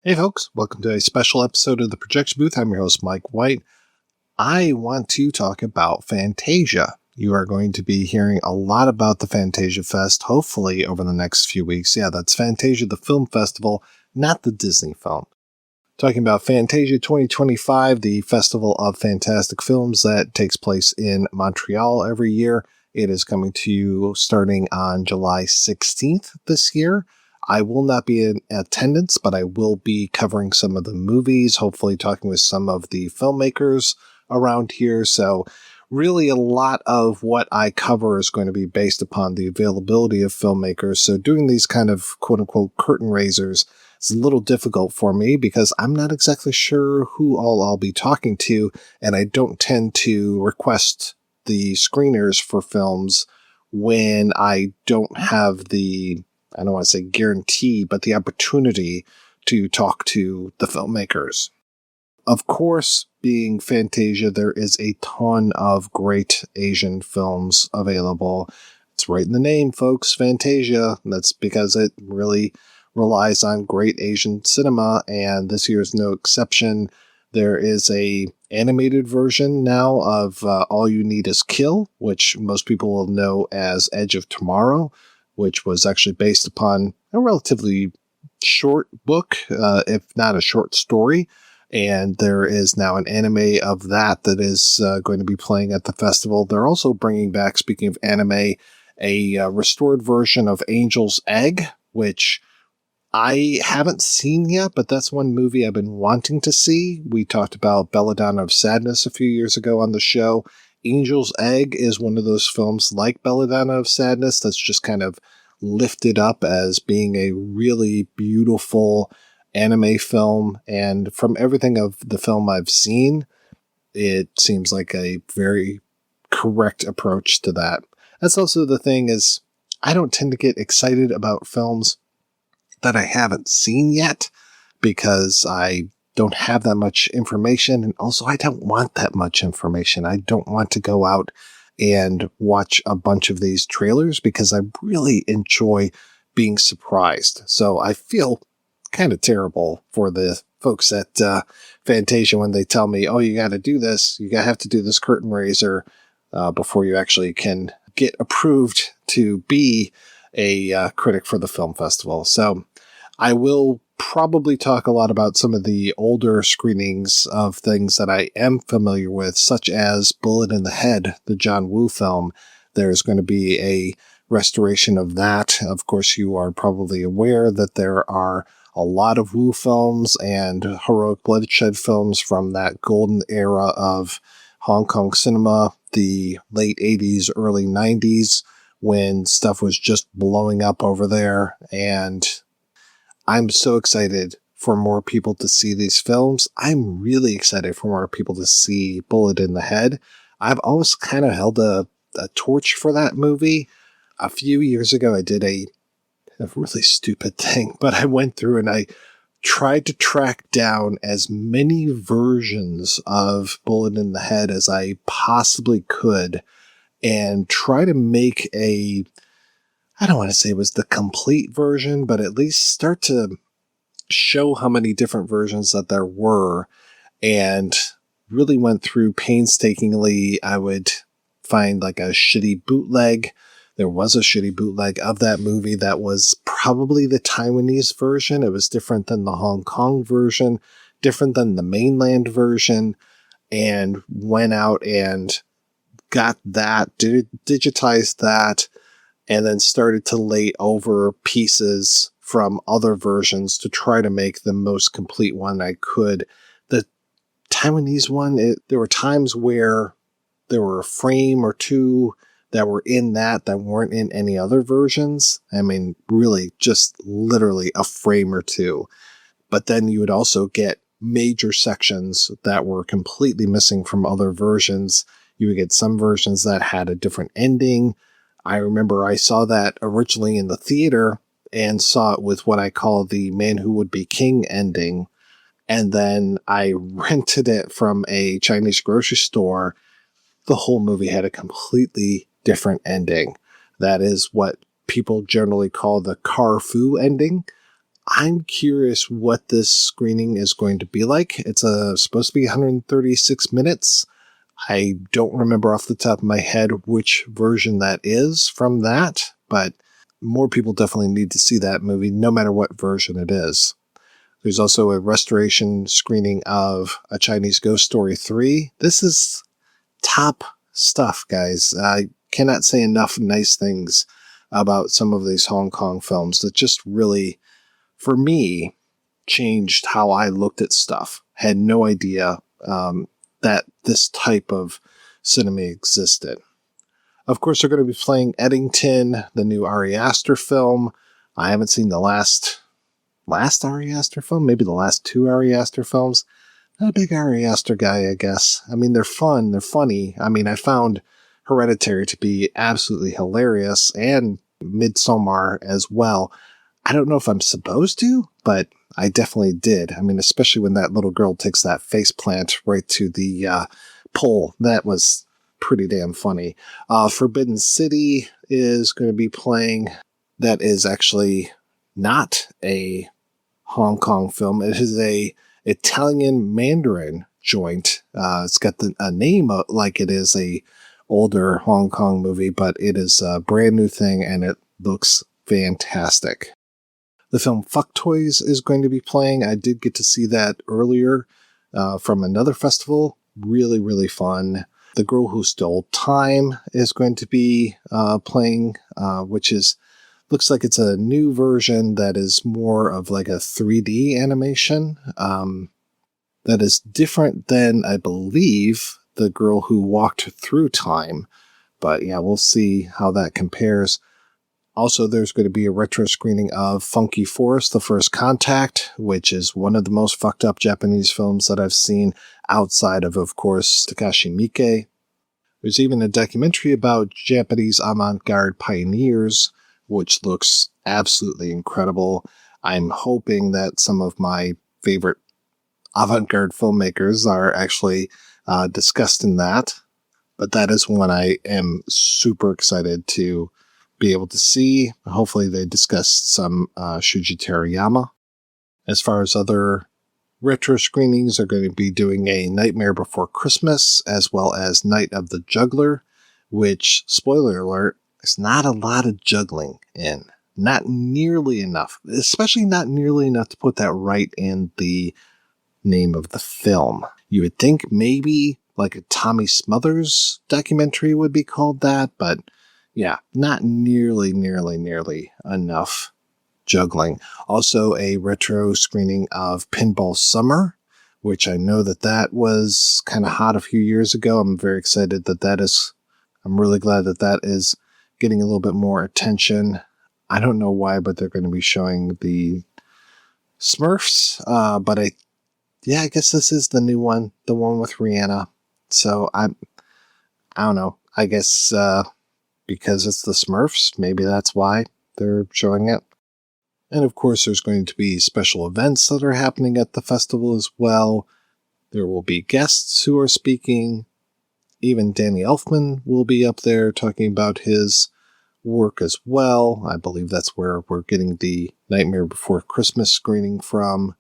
Hey folks, welcome to a special episode of the Projection Booth. I'm your host, Mike White. I want to talk about Fantasia. You are going to be hearing a lot about the Fantasia Fest, hopefully over the next few weeks. Yeah, that's Fantasia, the film festival, not the Disney film. Talking about Fantasia 2025, the festival of fantastic films that takes place in Montreal every year. It is coming to you starting on July 16th this year. I will not be in attendance, but I will be covering some of the movies, hopefully talking with some of the filmmakers around here. So really a lot of what I cover is going to be based upon the availability of filmmakers. So doing these kind of quote unquote curtain raisers is a little difficult for me because I'm not exactly sure who all I'll be talking to. And I don't tend to request the screeners for films when I don't have the, I don't want to say guarantee, but the opportunity to talk to the filmmakers. Of course, being Fantasia, there is a ton of great Asian films available. It's right in the name, folks, Fantasia. That's because it really relies on great Asian cinema, and this year is no exception. There is a animated version now of All You Need Is Kill, which most people will know as Edge of Tomorrow, which was actually based upon a relatively short book, if not a short story. And there is now an anime of that is going to be playing at the festival. They're also bringing back, speaking of anime, a restored version of Angel's Egg, which I haven't seen yet, but that's one movie I've been wanting to see. We talked about Belladonna of Sadness a few years ago on the show. Angel's Egg is one of those films like Belladonna of Sadness that's just kind of lifted up as being a really beautiful anime film. And from everything of the film I've seen, it seems like a very correct approach to that. That's also the thing is, I don't tend to get excited about films that I haven't seen yet because I don't have that much information. And also I don't want that much information. I don't want to go out and watch a bunch of these trailers because I really enjoy being surprised. So I feel kind of terrible for the folks at Fantasia when they tell me, oh, you got to do this. You have to do this curtain raiser before you actually can get approved to be a critic for the film festival. So I will probably talk a lot about some of the older screenings of things that I am familiar with, such as Bullet in the Head, the John Woo film. There's going to be a restoration of that. Of course, you are probably aware that there are a lot of Woo films and heroic bloodshed films from that golden era of Hong Kong cinema, the late 80s, early 90s, when stuff was just blowing up over there. And I'm so excited for more people to see these films. I'm really excited for more people to see Bullet in the Head. I've always kind of held a torch for that movie. A few years ago, I did a really stupid thing, but I went through and I tried to track down as many versions of Bullet in the Head as I possibly could and try to make I don't want to say it was the complete version, but at least start to show how many different versions that there were, and really went through painstakingly. I would find like a shitty bootleg. There was a shitty bootleg of that movie that was probably the Taiwanese version. It was different than the Hong Kong version, different than the mainland version, and went out and got that, digitized that, and then started to lay over pieces from other versions to try to make the most complete one I could. The Taiwanese one, there were times where there were a frame or two that were in that weren't in any other versions. I mean, really, just literally a frame or two. But then you would also get major sections that were completely missing from other versions. You would get some versions that had a different ending. I remember I saw that originally in the theater and saw it with what I call the Man Who Would Be King ending. And then I rented it from a Chinese grocery store. The whole movie had a completely different ending. That is what people generally call the Carfu ending. I'm curious what this screening is going to be like. It's supposed to be 136 minutes. I don't remember off the top of my head which version that is from that, but more people definitely need to see that movie, no matter what version it is. There's also a restoration screening of A Chinese Ghost Story 3. This is top stuff, guys. I cannot say enough nice things about some of these Hong Kong films that just really, for me, changed how I looked at stuff. Had no idea that this type of cinema existed. Of course, they're going to be playing Eddington, the new Ari Aster film. I haven't seen the last Ari Aster film, maybe the last two Ari Aster films. Not a big Ari Aster guy, I guess. I mean, they're fun, they're funny. I mean, I found Hereditary to be absolutely hilarious, and Midsommar as well. I don't know if I'm supposed to, but I definitely did. I mean, especially when that little girl takes that face plant right to the pole. That was pretty damn funny. Forbidden City is going to be playing. That is actually not a Hong Kong film. It is a Italian Mandarin joint. It's got a name like it is a older Hong Kong movie, but it is a brand new thing and it looks fantastic. The film Fuck Toys is going to be playing. I did get to see that earlier from another festival. Really, really fun. The Girl Who Stole Time is going to be playing, which looks like it's a new version that is more of like a 3D animation. That is different than, I believe, The Girl Who Walked Through Time. But yeah, we'll see how that compares. Also, there's going to be a retro screening of Funky Forest, The First Contact, which is one of the most fucked up Japanese films that I've seen outside of course, Takashi Miike. There's even a documentary about Japanese avant-garde pioneers, which looks absolutely incredible. I'm hoping that some of my favorite avant-garde filmmakers are actually discussed in that. But that is one I am super excited to be able to see. Hopefully they discuss some Shuji Terayama. As far as other retro screenings, they're going to be doing a Nightmare Before Christmas, as well as Night of the Juggler, which, spoiler alert, there's not a lot of juggling in. Not nearly enough. Especially not nearly enough to put that right in the name of the film. You would think maybe like a Tommy Smothers documentary would be called that, but yeah, not nearly enough juggling. Also a retro screening of Pinball Summer, which I know that was kind of hot a few years ago. I'm very excited I'm really glad that is getting a little bit more attention. I don't know why, but they're going to be showing the Smurfs. But I guess this is the new one, the one with Rihanna. So I don't know. I guess because it's the Smurfs, maybe that's why they're showing it. And of course, there's going to be special events that are happening at the festival as well. There will be guests who are speaking. Even Danny Elfman will be up there talking about his work as well. I believe that's where we're getting the Nightmare Before Christmas screening from.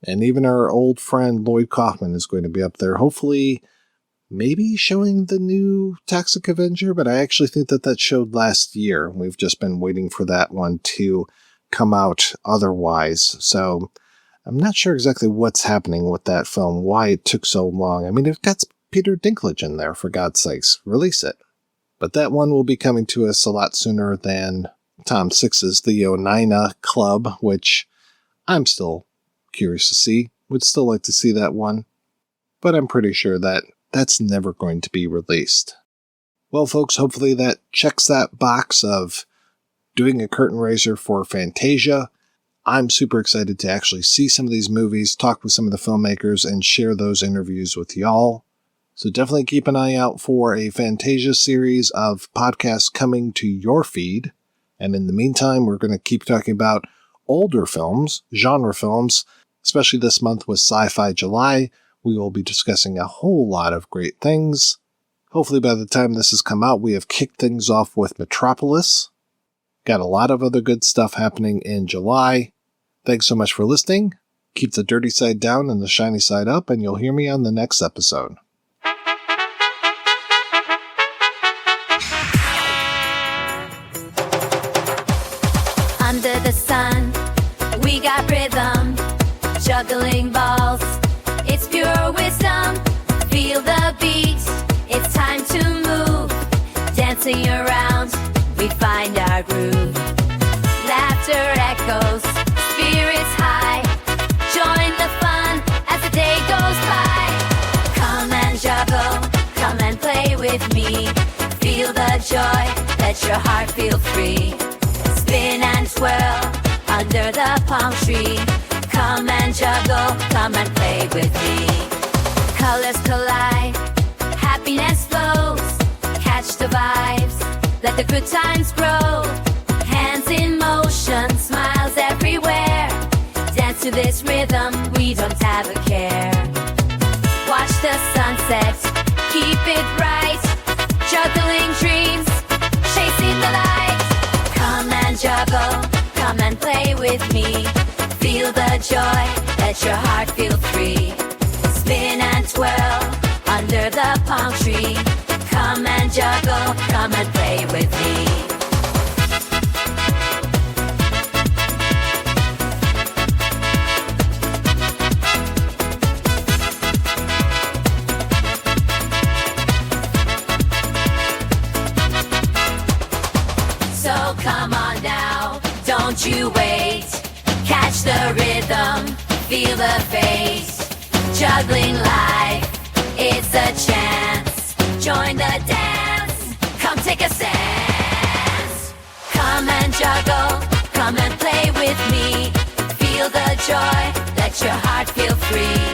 And even our old friend Lloyd Kaufman is going to be up there. Hopefully, maybe showing the new Toxic Avenger, but I actually think that showed last year. We've just been waiting for that one to come out otherwise. So I'm not sure exactly what's happening with that film, why it took so long. I mean, it got Peter Dinklage in there, for God's sakes. Release it. But that one will be coming to us a lot sooner than Tom Six's The Oneina Club, which I'm still curious to see. Would still like to see that one. But I'm pretty sure that's never going to be released. Well, folks, hopefully that checks that box of doing a curtain raiser for Fantasia. I'm super excited to actually see some of these movies, talk with some of the filmmakers, and share those interviews with y'all. So definitely keep an eye out for a Fantasia series of podcasts coming to your feed. And in the meantime, we're going to keep talking about older films, genre films, especially this month with Sci-Fi July. We will be discussing a whole lot of great things. Hopefully by the time this has come out, we have kicked things off with Metropolis. Got a lot of other good stuff happening in July. Thanks so much for listening. Keep the dirty side down and the shiny side up, and you'll hear me on the next episode. Under the sun, we got rhythm, juggling balls, it's pure wisdom. Feel the beat, it's time to move. Dancing around, we find our groove. Laughter echoes, spirits high. Join the fun as the day goes by. Come and juggle, come and play with me. Feel the joy, let your heart feel free. Spin and swirl under the palm tree. Come and juggle, come and play with me. Colors collide, happiness flows. Catch the vibes, let the good times grow. Hands in motion, smiles everywhere. Dance to this rhythm, we don't have a care. Watch the sunset, keep it bright. Juggling dreams, chasing the light. Come and juggle, come and play with me. Feel the joy, let your heart feel free. Spin and twirl under the palm tree. Come and juggle, come and play with me. So come on now, don't you wait. Catch the rhythm, feel the fate. Juggling life, it's a chance. Join the dance, come take a stance. Come and juggle, come and play with me. Feel the joy, let your heart feel free.